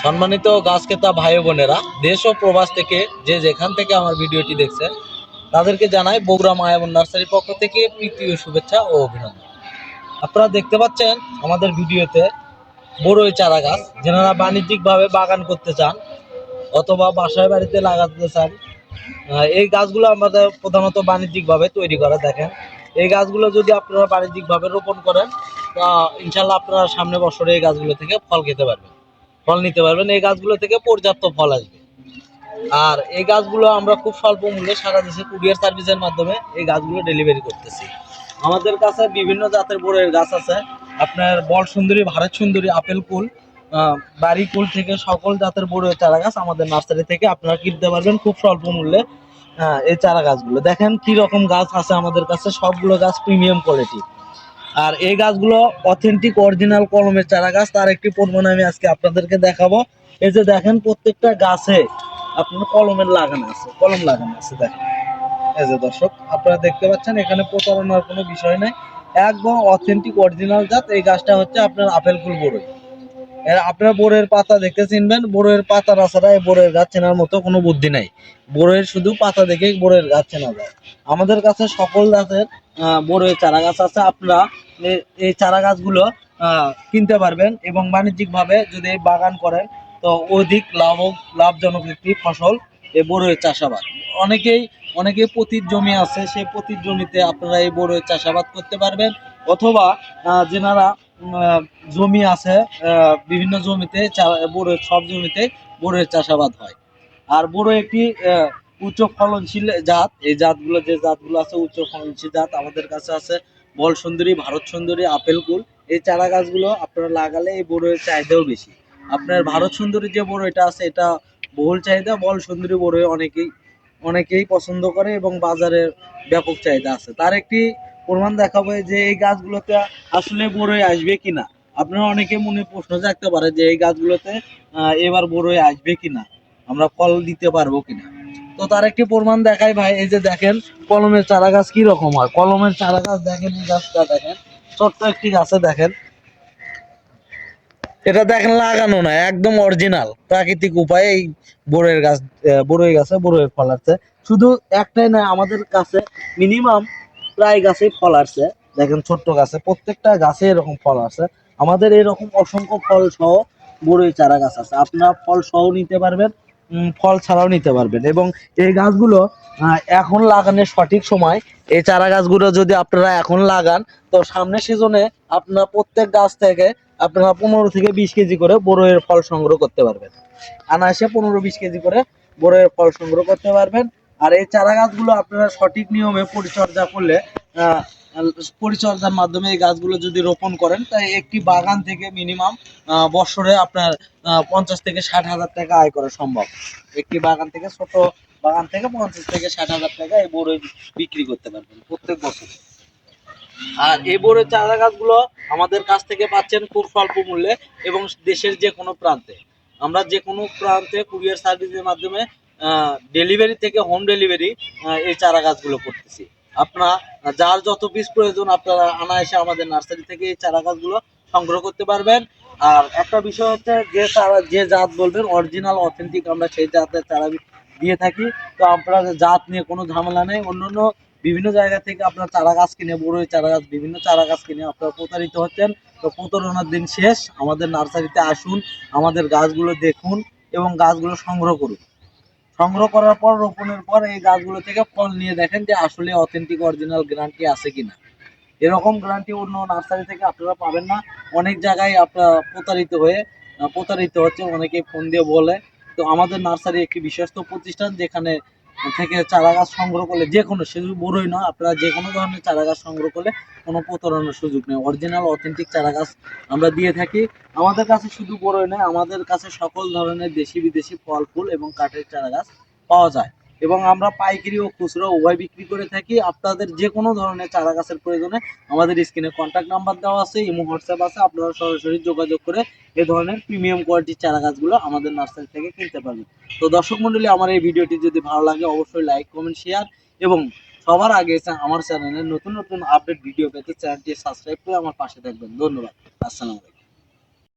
সম্মানিত গাছ ক্রেতা ভাই বোনেরা, দেশ ও প্রবাস থেকে যে যেখান থেকে আমার ভিডিওটি দেখছেন তাদেরকে জানাই বগুড়া মায়াবন নার্সারির পক্ষ থেকে প্রীতি ও শুভেচ্ছা ও অভিনন্দন। আপনারা দেখতে পাচ্ছেন আমাদের ভিডিওতে বড়ই চারা গাছ, যারা বাণিজ্যিকভাবে বাগান করতে চান অথবা বাসায় বাড়িতে লাগাতে চান, এই গাছগুলো আমাদের প্রধানত বাণিজ্যিকভাবে তৈরি করা। দেখেন, এই গাছগুলো যদি আপনারা বাণিজ্যিকভাবে রোপণ করেন তা ইনশাল্লাহ আপনারা সামনে বছরে এই গাছগুলো থেকে ফল খেতে পারবেন, ফল নিতে পারবেন। এই গাছগুলো থেকে পর্যাপ্ত ফল আসবে। আর এই গাছগুলো আমরা খুব স্বল্প মূল্যে সারা দেশে কুরিয়ার সার্ভিসের মাধ্যমে এই গাছগুলো ডেলিভারি করতেছি। আমাদের কাছে বিভিন্ন জাতের বড়ের গাছ আছে। আপনার বল সুন্দরী, ভারত সুন্দরী, আপেল কুল, বাড়ি কুল থেকে সকল জাতের বড়ের চারা গাছ আমাদের নার্সারি থেকে আপনারা কিনতে পারবেন খুব স্বল্প মূল্যে। এই চারা গাছগুলো দেখেন কি রকম গাছ আছে আমাদের কাছে, সবগুলো গাছ প্রিমিয়াম কোয়ালিটি। আর এই গাছগুলো অথেন্টিক অরিজিনাল কলমের চারা গাছ। তার একটি প্রমাণ আমি আজকে আপনাদেরকে দেখাবো। এই যে দেখেন, প্রত্যেকটা গাছে আপনার কলমের লাগানো আছে, কলম লাগানো আছে। দেখেন, এই যে দর্শক আপনারা দেখতে পাচ্ছেন, এখানে প্রতারণার কোনো বিষয় নাই, একদম অথেন্টিক অরিজিনাল জাত। এই গাছটা হচ্ছে আপনার আপেল ফুল বড়ই। আপনার বড়ের পাতা দেখে চিনবেন, বড়ের পাতা ছাড়া এই বড়ের গাছ চেনার মতো কোনো বুদ্ধি নাই। বড়ের শুধু পাতা দেখে বড়ের গাছ চেনা যায়। আমাদের কাছে সকল জাতের বড়ের চারা গাছ আছে। আপনারা এই চারা গাছগুলো কিনতে পারবেন এবং বাণিজ্যিকভাবে যদি বাগান করেন তো অধিক লাভজনক একটি ফসল এই বড়ের চাষাবাদ। অনেকেই পতির জমি আছে, সেই পতির জমিতে আপনারা এই বড়ের চাষাবাদ করতে পারবেন। অথবা যেনারা জমি আছে, বিভিন্ন জমিতে বড়ের, সব জমিতে বড়ের চাষাবাদ হয়। আর বড় একটি উচ্চ ফলনশীল জাত। এই জাতগুলো, যে জাতগুলো আছে উচ্চ ফলনশীল জাত, আমাদের কাছে আছে বল সুন্দরী, ভারত সুন্দরী, আপেল কুল। এই চারা গাছগুলো আপনারা লাগালে এই বড়ের চাহিদাও বেশি। আপনার ভারত সুন্দরী যে বড়ইটা আছে এটা বহুল চাহিদা, বল সুন্দরী বড়ই অনেকেই পছন্দ করে এবং বাজারে ব্যাপক চাহিদা আছে। তার একটি প্রমাণ দেখাবো যে এই গাছগুলোতে আসলে বড়ই আসবে কিনা। আপনারা অনেকে মনে প্রশ্ন জাগতে পারে যে এই গাছগুলোতে এবার বড়ই আসবে কিনা, আমরা ফল দিতে পারবো কিনা। তো তার একটি প্রমাণ দেখাই ভাই। এই যে দেখেন কলমের চারা গাছ কি রকম হয়। কলমের চারা গাছ দেখেন, এই গাছটা দেখেন, ছোট্ট একটি গাছে দেখেন, এটা দেখেন লাগানো না, একদম অরিজিনাল প্রাকৃতিক উপায়ে এই বড়ই গাছে বড়ইয়ের ফল আসছে। শুধু একটাই না, আমাদের কাছে মিনিমাম প্রায় গাছে ফল আসছে। দেখেন ছোট্ট গাছে, প্রত্যেকটা গাছে এরকম ফল আছে। আমাদের এরকম অসংখ্য ফল সহ বড়ই চারা গাছ আছে। আপনারা ফল সহ নিতে পারবেন, ফল ছাড়াও নিতে পারবেন। এবং এই গাছগুলো এখন লাগানোর সঠিক সময়। এই চারা গাছগুলো যদি আপনারা এখন লাগান তো সামনের সিজনে আপনার প্রত্যেক গাছ থেকে আপনারা 15 থেকে 20 কেজি করে বড়ইয়ের ফল সংগ্রহ করতে পারবেন। আনাসে 15-20 কেজি করে বড়ইয়ের ফল সংগ্রহ করতে পারবেন। আর এই চারা গাছগুলো আপনারা সঠিক নিয়মে পরিচর্যা করলে, পরিচর্যার মাধ্যমে এই গাছগুলো যদি রোপণ করেন তাই একটি বাগান থেকে মিনিমাম বছরে আপনার 50 থেকে 60 হাজার টাকা আয় করা সম্ভব। একটি বাগান থেকে, ছোট বাগান থেকে 50 থেকে 60 হাজার টাকা এই বড়ই বিক্রি করতে পারবেন প্রত্যেক বছর। আর এই বড়ের চারা গাছগুলো আমাদের কাছ থেকে পাচ্ছেন খুব স্বল্প মূল্যে এবং দেশের যে কোনো প্রান্তে। আমরা যে কোনো প্রান্তে কুরিয়ার সার্ভিসের মাধ্যমে ডেলিভারি থেকে হোম ডেলিভারি এই চারা গাছগুলো করতেছি। আপনারা যার যত পিস প্রয়োজন আপনারা আনায়াসে আমাদের নার্সারি থেকে এই চারা গাছগুলো সংগ্রহ করতে পারবেন। আর একটা বিষয় হচ্ছে, যে জাত বলবেন অরিজিনাল অথেন্টিক, আমরা সেই জাতের চারা দিয়ে থাকি। তো আপনার জাত নিয়ে কোনো ঝামেলা নেই। অন্যান্য বিভিন্ন জায়গা থেকে আপনার চারা গাছ কিনে, বড়ই চারা গাছ, বিভিন্ন চারা গাছ কিনে আপনারা প্রতারিত হচ্ছেন। তো প্রতারণার দিন শেষ। আমাদের নার্সারিতে আসুন, আমাদের গাছগুলো দেখুন এবং গাছগুলো সংগ্রহ করুন। সংগ্রহ করার পর, রোপণের পর এই গাছগুলো থেকে ফল নিয়ে দেখেন যে আসলে অথেন্টিক অরিজিনাল গ্যারান্টি আছে কিনা। এরকম গ্যারান্টি অন্য নার্সারি থেকে আপনারা পাবেন না। অনেক জায়গায় আপনারা প্রতারিত হচ্ছে, অনেকেই ফোন দিয়ে বলে। তো আমাদের নার্সারি একটি বিশ্বস্ত প্রতিষ্ঠান, যেখানে থেকে চারা গাছ সংগ্রহ করলে, যে কোনো, শুধু বড়ই নয়, আপনারা যে কোনো ধরনের চারা গাছ সংগ্রহ করলে কোনো প্রতারণার সুযোগ নেই। অরিজিনাল অথেন্টিক চারা গাছ আমরা দিয়ে থাকি। আমাদের কাছে শুধু বড়ই নয়, আমাদের কাছে সকল ধরনের দেশি বিদেশি ফল ফুল এবং কাঠের চারা গাছ পাওয়া যায়। এবং আমরা পাইকারি ও খুচরো উভয় বিক্রি করে থাকি। আপনাদের যে কোনো ধরনের চারা গাছের প্রয়োজনে আমাদের স্ক্রিনে কন্ট্যাক্ট নাম্বার দেওয়া আছে, ইমো, হোয়াটসঅ্যাপ আছে। আপনারা সরাসরি যোগাযোগ করে এই ধরনের প্রিমিয়াম কোয়ালিটির চারা গাছগুলো আমাদের নার্সারি থেকে কিনতে পারবেন। তো দর্শক মন্ডলী, আমার এই ভিডিওটি যদি ভালো লাগে অবশ্যই লাইক, কমেন্ট, শেয়ার এবং সবার আগে আমার চ্যানেলের নতুন নতুন আপডেট ভিডিও পেতে চ্যানেলটি সাবস্ক্রাইব করে আমার পাশে থাকবেন। ধন্যবাদ। আসসালামু আলাইকুম।